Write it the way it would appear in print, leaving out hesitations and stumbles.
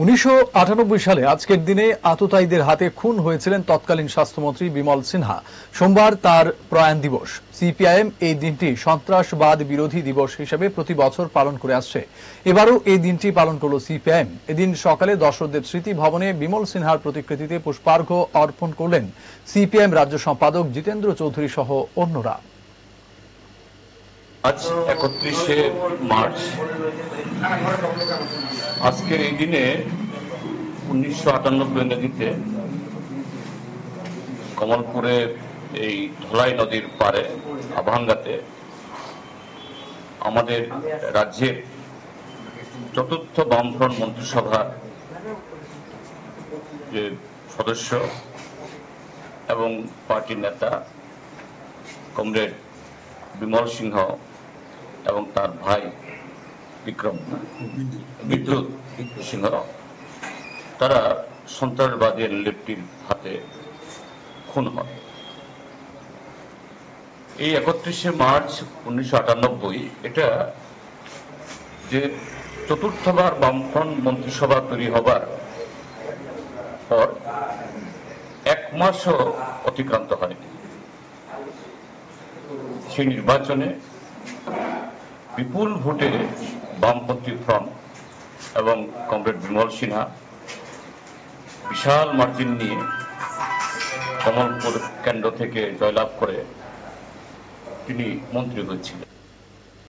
1998 সালে আজকের দিনে আততায়ীদের হাতে খুন হয়েছিলেন তৎকালীন স্বাস্থ্যমন্ত্রী বিমল সিনহা। সোমবার তার প্রয়াণ দিবস। সিপিআইএম এই দিনটি সন্ত্রাসবাদ বিরোধী দিবস হিসেবে প্রতি বছর পালন করে আসছে। এবারও এই দিনটি পালন করল সিপিআইএম। এদিন সকালে দর্শকদের স্মৃতি ভবনে বিমল সিনহার প্রতিকৃতিতে পুষ্পার্ঘ্য অর্পণ করলেন সিপিআইএম রাজ্য সম্পাদক জিতেন্দ্র চৌধুরী সহ অন্যরা। আজ 31শে মার্চ। আজকের এই দিনে 1998 ইংরেজিতে কমলপুরে এই ধলাই নদীর পারে আভাঙ্গাতে আমাদের রাজ্যের চতুর্থ বামফ্রন্ট মন্ত্রিসভার যে সদস্য এবং পার্টির নেতা কমরেড বিমল সিংহ এবং তার ভাই বিদ্যুৎ সিংহ তারা সন্ত্রাসবাদের লেপটির হাতে খুন হন। এই 31শে মার্চ 1998 এটা যে চতুর্থবার বামফ্রন্ট মন্ত্রিসভা তৈরি হবার পর এক মাসও অতিক্রান্ত হয়নি। সেই নির্বাচনে বিপুল ভোটে বামপন্থী ফ্রন্ট এবং কমরেড বিমল সিনহা বিশাল মার্জিন নিয়ে কমলপুর কেন্দ্র থেকে জয়লাভ করে তিনি মন্ত্রী হয়েছিলেন।